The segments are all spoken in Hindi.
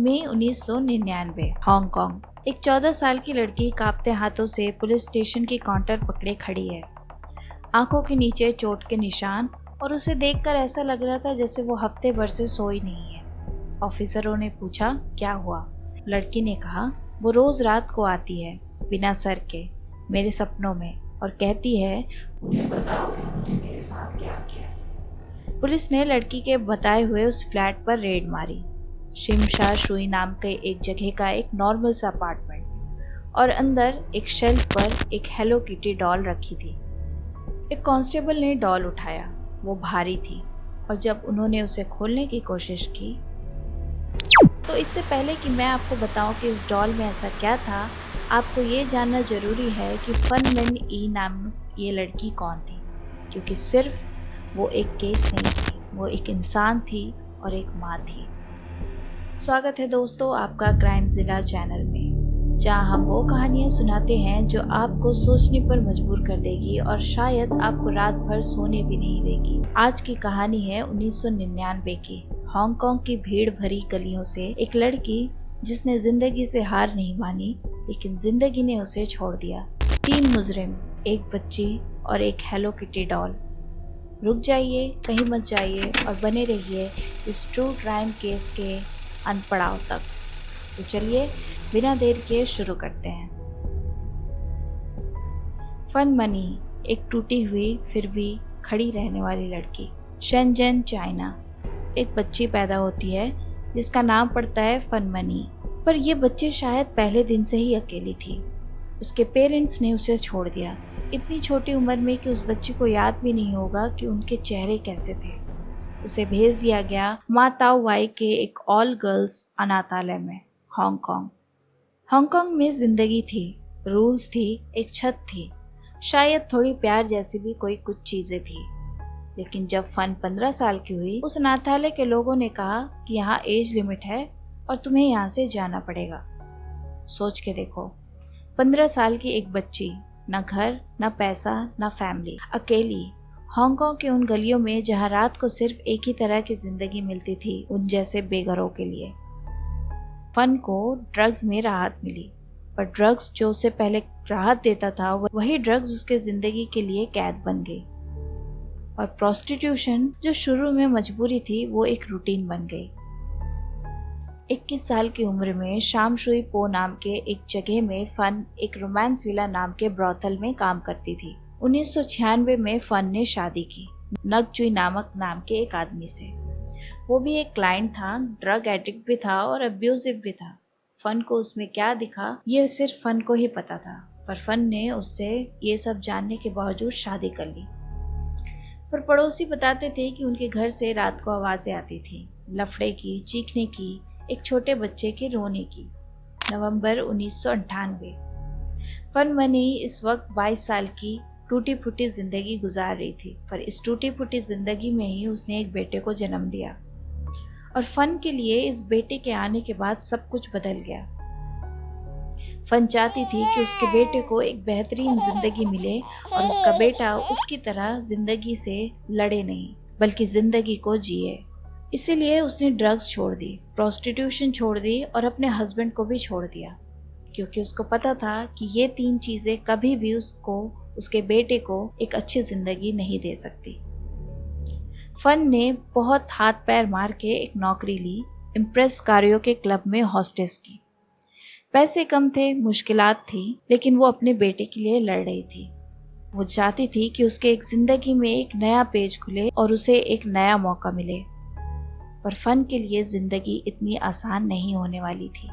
मई 1999, हांगकांग। एक 14 साल की लड़की कांपते हाथों से पुलिस स्टेशन की काउंटर पकड़े खड़ी है। आंखों के नीचे चोट के निशान और उसे देखकर ऐसा लग रहा था जैसे वो हफ्ते भर से सोई नहीं है। ऑफिसरों ने पूछा, क्या हुआ? लड़की ने कहा, वो रोज रात को आती है बिना सर के मेरे सपनों में और कहती है, उन्हें बताओ कि उन्होंने मेरे साथ क्या किया। पुलिस ने लड़की के बताए हुए उस फ्लैट पर रेड मारी। शिमशा शुई नाम के एक जगह का एक नॉर्मल सा अपार्टमेंट, और अंदर एक शेल्फ पर एक हेलो किटी डॉल रखी थी। एक कांस्टेबल ने डॉल उठाया। वो भारी थी और जब उन्होंने उसे खोलने की कोशिश की तो इससे पहले कि मैं आपको बताऊं कि उस डॉल में ऐसा क्या था, आपको ये जानना ज़रूरी है कि फन मिन ई नाम ये लड़की कौन थी, क्योंकि सिर्फ वो एक केस नहीं थी, वो एक इंसान थी और एक माँ थी। स्वागत है दोस्तों आपका क्राइम ज़िला चैनल में, जहां हम वो कहानियां सुनाते हैं जो आपको सोचने पर मजबूर कर देगी और शायद आपको रात भर सोने भी नहीं देगी। आज की कहानी है 1999 की हांगकांग की भीड़ भरी गलियों से एक लड़की जिसने जिंदगी से हार नहीं मानी, लेकिन जिंदगी ने उसे छोड़ दिया। 3 मुजरिम, एक बच्ची और एक हेलो किटी डॉल। रुक जाइए, कहीं मत जाइए और बने रहिए इस ट्रू क्राइम केस के अंत पड़ाव तक। तो चलिए बिना देर किए शुरू करते हैं। फन मनी, एक टूटी हुई फिर भी खड़ी रहने वाली लड़की। Shenzhen, China. एक बच्ची पैदा होती है जिसका नाम पड़ता है फन मनी, पर यह बच्ची शायद पहले दिन से ही अकेली थी। उसके पेरेंट्स ने उसे छोड़ दिया इतनी छोटी उम्र में कि उस बच्ची को याद भी नहीं होगा कि उनके चेहरे कैसे थे। उसे भेज दिया गया मा ताओ वाई के एक ऑल गर्ल्स अनाथालय में, हांगकांग। हांगकांग में जिंदगी थी, रूल्स थी, एक छत थी, शायद थोड़ी प्यार जैसी भी कोई कुछ चीजें थी। लेकिन जब फन 15 साल की हुई, उस अनाथालय के लोगों ने कहा कि यहाँ एज लिमिट है और तुम्हें यहाँ से जाना पड़ेगा। सोच के देखो, 15 साल की एक बच्ची, ना घर, ना पैसा, ना फैमिली, अकेली हांगकांग के उन गलियों में जहाँ रात को सिर्फ एक ही तरह की जिंदगी मिलती थी उन जैसे बेघरों के लिए। फन को ड्रग्स में राहत मिली, पर ड्रग्स जो उसे पहले राहत देता था वही ड्रग्स उसके जिंदगी के लिए कैद बन गई। और प्रोस्टिट्यूशन जो शुरू में मजबूरी थी वो एक रूटीन बन गई। 21 साल की उम्र में शाम शुई पो नाम के एक जगह में फन एक रोमांस विला नाम के ब्रॉथल में काम करती थी। 1996 में फन ने शादी की नग चुई नामक नाम के एक आदमी से। वो भी एक क्लाइंट था, ड्रग एडिक्ट भी था और अब्यूजिव भी था। फन को उसमें क्या दिखा ये सिर्फ फन को ही पता था, पर फन ने उससे ये सब जानने के बावजूद शादी कर ली। पर पड़ोसी बताते थे कि उनके घर से रात को आवाजें आती थी, लफड़े की, चीखने की, एक छोटे बच्चे के रोने की। नवंबर 1998। फन मनी इस वक्त 22 साल की टूटी फूटी जिंदगी गुजार रही थी, पर इस टूटी फूटी जिंदगी में ही उसने एक बेटे को जन्म दिया। और फन के लिए इस बेटे के आने के बाद सब कुछ बदल गया। फन चाहती थी कि उसके बेटे को एक बेहतरीन जिंदगी मिले और उसका बेटा उसकी तरह जिंदगी से लड़े नहीं, बल्कि जिंदगी को जिए। इसीलिए उसने ड्रग्स छोड़ दी, प्रोस्टिट्यूशन छोड़ दी और अपने हस्बैंड को भी छोड़ दिया, क्योंकि उसको पता था कि ये 3 चीजें कभी भी उसको, उसके बेटे को एक अच्छी जिंदगी नहीं दे सकती। फन ने बहुत हाथ पैर मार के एक नौकरी ली, इम्प्रेस कारियो के क्लब में हॉस्टेस की। पैसे कम थे, मुश्किलात थी, लेकिन वो अपने बेटे के लिए लड़ रही थी। वो चाहती थी कि उसके एक जिंदगी में एक नया पेज खुले और उसे एक नया मौका मिले। पर फन के लिए जिंदगी इतनी आसान नहीं होने वाली थी,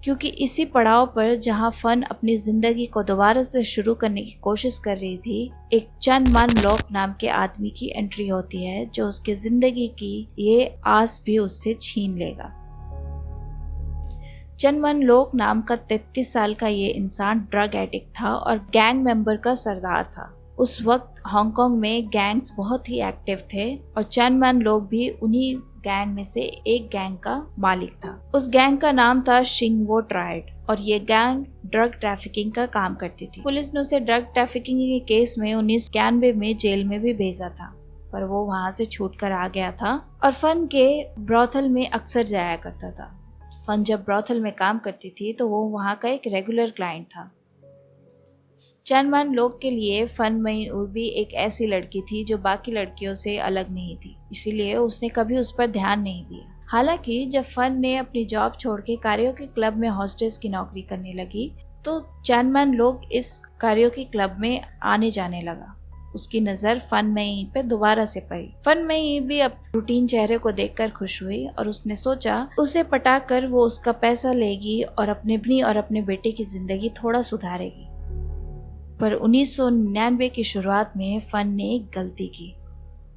क्योंकि इसी पड़ाव पर जहां फन अपनी जिंदगी को दोबारा से शुरू करने की कोशिश कर रही थी, एक चन मन लोक नाम के आदमी की एंट्री होती है जो उसके जिंदगी की ये आस भी उससे छीन लेगा। चन मन लोक नाम का 33 साल का ये इंसान ड्रग एडिक्ट था और गैंग मेंबर का सरदार था। उस वक्त हांगकांग में गैंग्स बहुत ही एक्टिव थे और चन मन लोग भी उन्हीं गैंग में से एक गैंग का मालिक था। उस गैंग का नाम था शिंगवो ट्राइड और ये गैंग ड्रग ट्रैफिकिंग का काम करती थी। पुलिस ने उसे ड्रग ट्रैफिकिंग के केस में 1991 में जेल में भी भेजा था। पर वो वहाँ से छूट कर आ गया था और फन के ब्रॉथल में अक्सर जाया करता था। फन जब ब्रॉथल में काम करती थी तो वो वहाँ का एक रेगुलर क्लाइंट था। चैन मान लोग के लिए फन मई भी एक ऐसी लड़की थी जो बाकी लड़कियों से अलग नहीं थी, इसीलिए उसने कभी उस पर ध्यान नहीं दिया। हालांकि जब फन ने अपनी जॉब छोड़ के कारियोके क्लब में हॉस्टेस की नौकरी करने लगी तो चैन मान लोग इस कारियोके क्लब में आने जाने लगा। उसकी नज़र फन मई पे दोबारा से पड़ी। फन मई भी अब रूटीन चेहरे को देखकर खुश हुई और उसने सोचा उसे पटाकर वो उसका पैसा लेगी और अपने बेटे की जिंदगी थोड़ा सुधारेगी। पर 1999 की शुरुआत में फन ने एक गलती की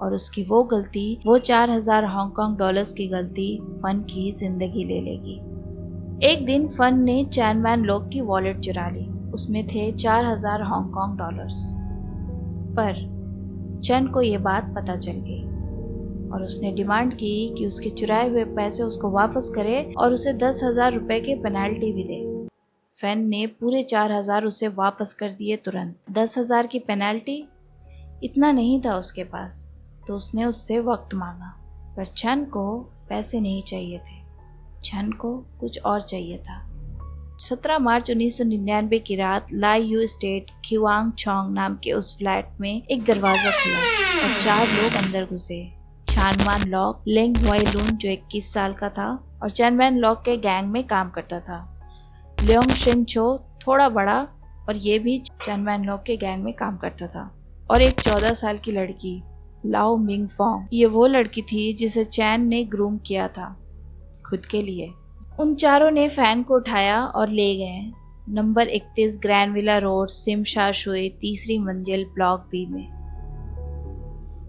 और उसकी वो गलती, वो 4000 हांगकांग डॉलर्स की गलती फन की जिंदगी ले लेगी। एक दिन फन ने चैन मैन लोग की वॉलेट चुरा ली। उसमें थे 4000 हांगकांग डॉलर्स। पर चैन को ये बात पता चल गई और उसने डिमांड की कि उसके चुराए हुए पैसे उसको वापस करे और उसे 10,000 रुपए के पेनाल्टी भी दे। फैन ने पूरे 4000 उसे वापस कर दिए तुरंत। 10,000 की पेनाल्टी, इतना नहीं था उसके पास, तो उसने उससे वक्त मांगा। पर चैन को पैसे नहीं चाहिए थे, चैन को कुछ और चाहिए था। 17 मार्च 1999 की रात लाई यू स्टेट खिवांग चोंग नाम के उस फ्लैट में एक दरवाजा खुला और 4 लोग अंदर घुसे। चानमान लॉक, लेंग हुआई लून जो 21 साल का था और चैनमैन लॉक के गैंग में काम करता था। लियोंग शिन चो थोड़ा बड़ा और ये भी चैनमैन लॉक के गैंग में काम करता था। और एक 14 साल की लड़की लाओ मिंग फोंग, ये वो लड़की थी जिसे चैन ने ग्रूम किया था खुद के लिए। उन चारों ने फैन को उठाया और ले गए नंबर 31 ग्रैंड विला रोड, सिमशा शुए, 3री मंजिल, ब्लॉक बी में।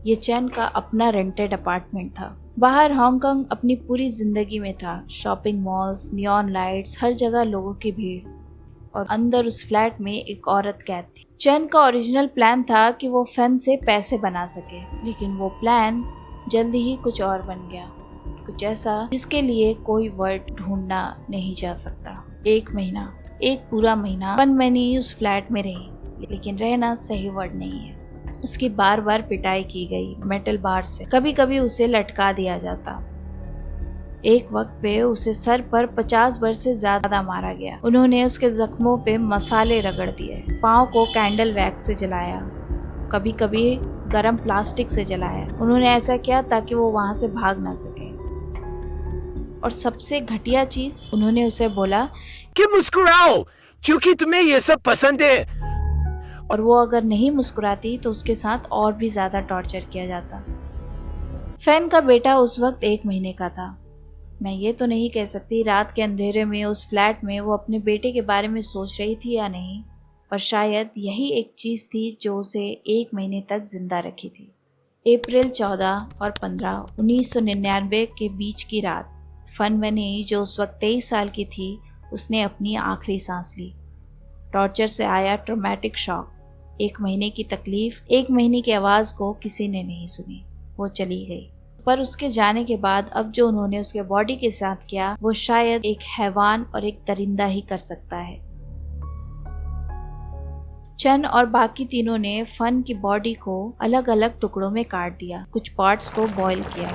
ये चैन का अपना रेंटेड अपार्टमेंट था। बाहर हांगकांग अपनी पूरी जिंदगी में था। शॉपिंग मॉल्स, नियॉन लाइट्स, हर जगह लोगों की भीड़। और अंदर उस फ्लैट में एक औरत कैद थी। चैन का ओरिजिनल प्लान था कि वो फैन से पैसे बना सके, लेकिन वो प्लान जल्दी ही कुछ और बन गया, कुछ ऐसा जिसके लिए कोई वर्ड ढूंढना नहीं जा सकता। एक पूरा महीना फन मैनी उस फ्लैट में रही, लेकिन रहना सही वर्ड नहीं है। उसकी बार बार पिटाई की गई मेटल बार से, कभी कभी उसे लटका दिया जाता। एक वक्त पे उसे सर पर 50 बार से ज्यादा मारा गया। उन्होंने उसके जख्मों पे मसाले रगड़ दिए, पाँव को कैंडल वैक्स से जलाया, कभी कभी गरम प्लास्टिक से जलाया। उन्होंने ऐसा किया ताकि वो वहां से भाग ना सके। और सबसे घटिया चीज, उन्होंने उसे बोला कि मुस्कुराओ क्योंकि तुम्हें ये सब पसंद है। और वो अगर नहीं मुस्कुराती तो उसके साथ और भी ज्यादा टॉर्चर किया जाता। फैन का बेटा उस वक्त 1 महीने का था। मैं ये तो नहीं कह सकती रात के अंधेरे में उस फ्लैट में वो अपने बेटे के बारे में सोच रही थी या नहीं, पर शायद यही एक चीज थी जो उसे 1 महीने तक जिंदा रखी थी। अप्रैल 14 और 15, 1999 के बीच की रात, फन मैनी जो उस वक्त 23 साल की थी, उसने अपनी आखिरी सांस ली। टॉर्चर से आया ट्रॉमेटिक शॉक। 1 महीने की तकलीफ, 1 महीने की आवाज को किसी ने नहीं सुनी। वो चली गई। पर उसके जाने के बाद अब जो उन्होंने उसके बॉडी के साथ किया, वो शायद एक हैवान और एक दरिंदा ही कर सकता है। चन और बाकी तीनों ने फन की बॉडी को अलग अलग टुकड़ों में काट दिया, कुछ पार्ट्स को बॉईल किया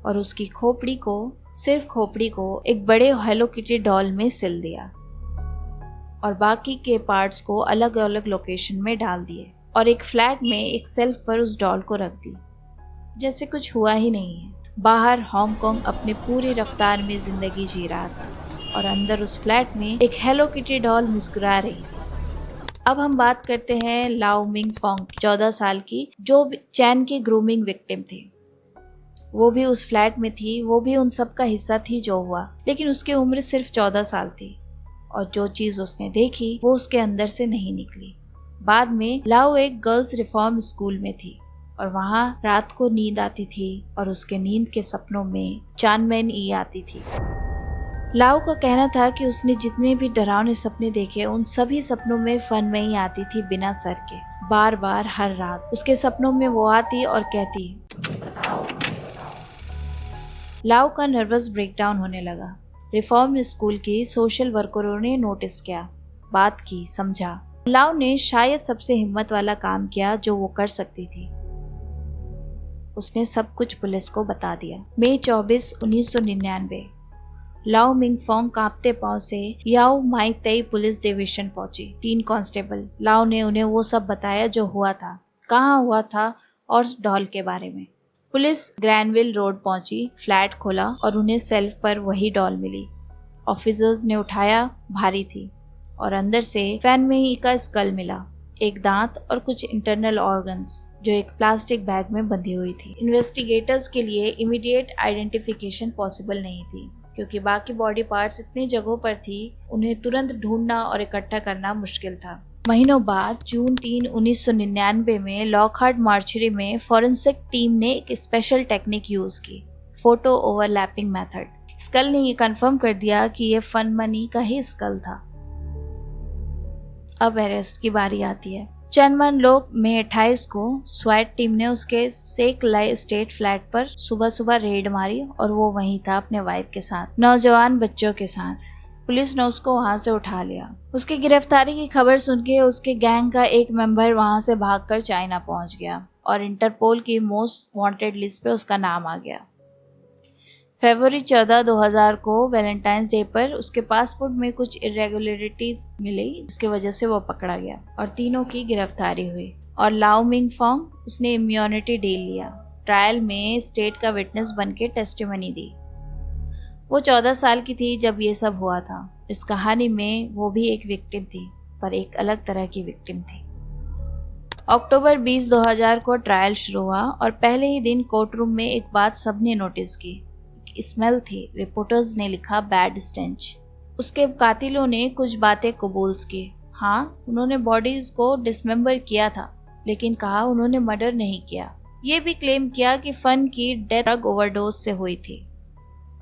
और उसकी खोपड़ी को, सिर्फ खोपड़ी को एक बड़े हेलो किटी डॉल में सिल दिया और बाकी के पार्ट्स को अलग अलग लोकेशन में डाल दिए और एक फ्लैट में एक सेल्फ पर उस डॉल को रख दी, जैसे कुछ हुआ ही नहीं है। बाहर हांगकांग अपने पूरी रफ्तार में जिंदगी जी रहा था और अंदर उस फ्लैट में एक हेलो किटी डॉल मुस्कुरा रही थी। अब हम बात करते हैं लाओ मिंग फोंग, 14 साल की, जो चैन की ग्रूमिंग विक्टिम थी। वो भी उस फ्लैट में थी, वो भी उन सब का हिस्सा थी जो हुआ, लेकिन उसकी उम्र सिर्फ 14 साल थी और जो चीज उसने देखी वो उसके अंदर से नहीं निकली। बाद में लाओ एक गर्ल्स रिफॉर्म स्कूल में थी और वहाँ रात को नींद आती थी और उसके नींद के सपनों में चानमैन ई आती थी। लाओ का कहना था कि उसने जितने भी डरावने सपने देखे, उन सभी सपनों में फन में ही आती थी बिना सर के। बार बार हर रात उसके सपनों में वो आती और कहती। लाओ का नर्वस ब्रेकडाउन होने लगा। रिफॉर्म स्कूल की सोशल वर्करों ने नोटिस किया, बात की, समझा। लाओ ने शायद सबसे हिम्मत वाला काम किया जो वो कर सकती थी। उसने सब कुछ पुलिस को बता दिया। मई 24, 1999 लाओ मिंगफोंग कांपते पांव से याओ माई तेई पुलिस डिवीजन पहुंची। 3 कांस्टेबल लाओ ने उन्हें वो सब बताया जो हुआ था, कहाँ हुआ था और डॉल के बारे में। पुलिस ग्रैनविल रोड पहुंची, फ्लैट खोला और उन्हें सेल्फ पर वही डॉल मिली। ऑफिसर्स ने उठाया, भारी थी और अंदर से फैन में ही का स्कल मिला, एक दांत और कुछ इंटरनल ऑर्गन्स जो एक प्लास्टिक बैग में बंधी हुई थी। इन्वेस्टिगेटर्स के लिए इमीडिएट आइडेंटिफिकेशन पॉसिबल नहीं थी क्योंकि बाकी बॉडी पार्ट्स इतनी जगहों पर थी, उन्हें तुरंत ढूंढना और इकट्ठा करना मुश्किल था। महीनों बाद जून 3, 1999 में लॉकहार्ट मार्चरी में फॉरेंसिक टीम ने एक स्पेशल टेक्निक यूज की, फोटो ओवरलैपिंग मेथड। स्कल ने ये कंफर्म कर दिया कि ये फन मनी का ही स्कल था। अब अरेस्ट की बारी आती है। चैनमन लोग मई 28 को स्वैट टीम ने उसके सेक लाई स्टेट फ्लैट पर सुबह सुबह रेड मारी और वो वहीं था अपने वाइफ के साथ, नौजवान बच्चों के साथ। पुलिस ने उसको वहां से उठा लिया। उसकी गिरफ्तारी की खबर सुनके उसके गैंग का एक मेंबर वहां से भागकर चाइना पहुंच गया और इंटरपोल की मोस्ट वांटेड लिस्ट पे उसका नाम आ गया। फरवरी 14, 2000 को वैलेंटाइंस डे पर उसके पासपोर्ट में कुछ इरेगुलरिटीज मिली, इसकी वजह से वो पकड़ा गया और तीनों की गिरफ्तारी हुई। और लाओ मिंगफोंग उसने इम्यूनिटी डील लिया, ट्रायल में स्टेट का विटनेस बनके टेस्टिमनी दी। वो 14 साल की थी जब ये सब हुआ था। इस कहानी में वो भी एक विक्टिम थी, पर एक अलग तरह की विक्टिम थी। अक्टूबर 20, 2000 को ट्रायल शुरू हुआ और पहले ही दिन कोर्ट रूम में एक बात सबने नोटिस की, स्मेल थी। रिपोर्टर्स ने लिखा बैड स्टेंच। उसके कातिलों ने कुछ बातें कबूल की। हाँ, उन्होंने बॉडीज को डिसमेंबर किया था, लेकिन कहा उन्होंने मर्डर नहीं किया। ये भी क्लेम किया कि फन की डेथ ड्रग ओवरडोज से हुई थी।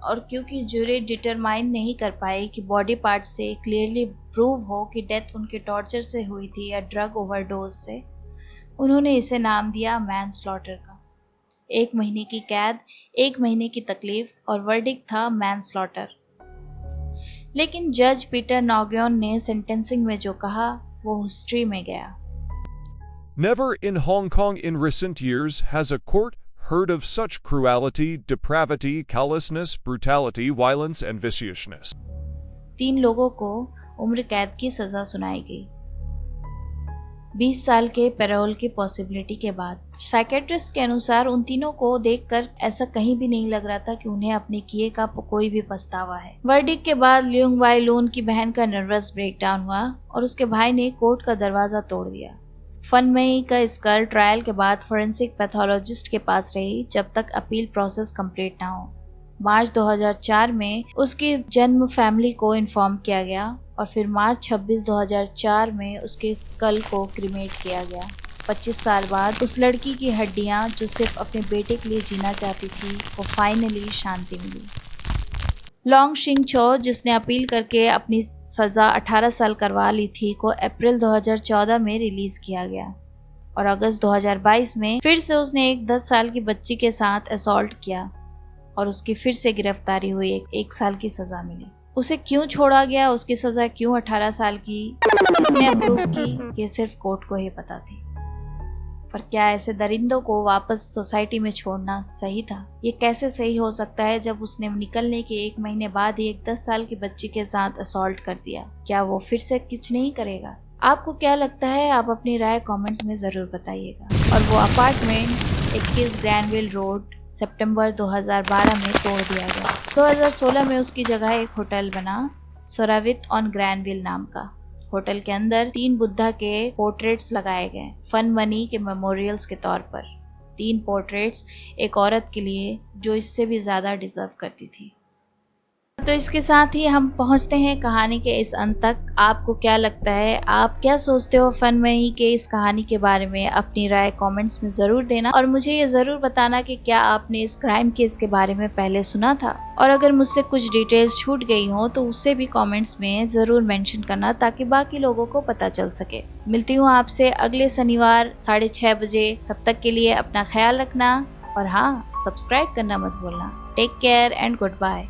और क्योंकि ज्यूरी डिटरमाइन नहीं कर पाई कि बॉडी पार्ट से क्लियरली प्रूव हो कि डेथ उनके टॉर्चर से हुई थी या ड्रग ओवरडोज से, उन्होंने इसे नाम दिया मैनस्लॉटर का। 1 महीने की कैद, 1 महीने की तकलीफ और वर्डिक्ट था मैनस्लॉटर। लेकिन जज पीटर नॉगयोन ने सेंटेंसिंग में जो कहा वो हिस्ट्री में गया। Never in Hong Kong in recent years has a court heard of such cruelty, depravity, callousness, brutality, violence and viciousness. 3 लोगों को उम्र कैद की सजा सुनाई गई, 20 साल के पैरोल की पॉसिबिलिटी के बाद। साइकेट्रिस्ट के अनुसार उन तीनों को देखकर ऐसा कहीं भी नहीं लग रहा था कि उन्हें अपने किए का कोई भी पछतावा है। वर्डिक्ट के बाद ल्यूंग वाई लून की बहन का नर्वस ब्रेकडाउन हुआ और उसके भाई ने कोर्ट का दरवाजा तोड़ दिया। फन मई का स्कल ट्रायल के बाद फोरेंसिक पैथोलॉजिस्ट के पास रही जब तक अपील प्रोसेस कंप्लीट ना हो। मार्च 2004 में उसकी जन्म फैमिली को इन्फॉर्म किया गया और फिर मार्च 26, 2004 में उसके स्कल को क्रीमेट किया गया। 25 साल बाद उस लड़की की हड्डियां जो सिर्फ अपने बेटे के लिए जीना चाहती थी, को फाइनली शांति मिली। लॉन्ग शिंग चो, जिसने अपील करके अपनी सज़ा 18 साल करवा ली थी, को अप्रैल 2014 में रिलीज़ किया गया और अगस्त 2022 में फिर से उसने एक 10 साल की बच्ची के साथ असॉल्ट किया और उसकी फिर से गिरफ्तारी हुई। 1 साल की सज़ा मिली। उसे क्यों छोड़ा गया, उसकी सज़ा क्यों 18 साल की, किसने अप्रूव की, ये सिर्फ कोर्ट को ही पता थी। पर क्या ऐसे दरिंदों को वापस सोसाइटी में छोड़ना सही था? ये कैसे सही हो सकता है जब उसने निकलने के 1 महीने बाद ही एक 10 साल की बच्ची के साथ असॉल्ट कर दिया? क्या वो फिर से कुछ नहीं करेगा? आपको क्या लगता है? आप अपनी राय कमेंट्स में ज़रूर बताइएगा। और वो अपार्टमेंट 21 ग्रैनविल रोड सितंबर 2012 में तोड़ दिया गया। 2016 में उसकी जगह एक होटल बना, सोरावित ऑन ग्रैनविल नाम का। होटल के अंदर 3 बुद्धा के पोर्ट्रेट्स लगाए गए, फन मनी के मेमोरियल्स के तौर पर। 3 पोर्ट्रेट्स एक औरत के लिए जो इससे भी ज़्यादा डिजर्व करती थी। तो इसके साथ ही हम पहुंचते हैं कहानी के इस अंत तक। आपको क्या लगता है? आप क्या सोचते हो फन मनी के इस कहानी के बारे में? अपनी राय कमेंट्स में ज़रूर देना और मुझे ये ज़रूर बताना कि क्या आपने इस क्राइम केस के बारे में पहले सुना था, और अगर मुझसे कुछ डिटेल्स छूट गई हो तो उसे भी कमेंट्स में ज़रूर मेंशन करना ताकि बाकी लोगों को पता चल सके। मिलती हूँ आपसे अगले शनिवार 6:30 बजे। तब तक के लिए अपना ख्याल रखना और हाँ, सब्सक्राइब करना मत भूलना। Take care and good bye.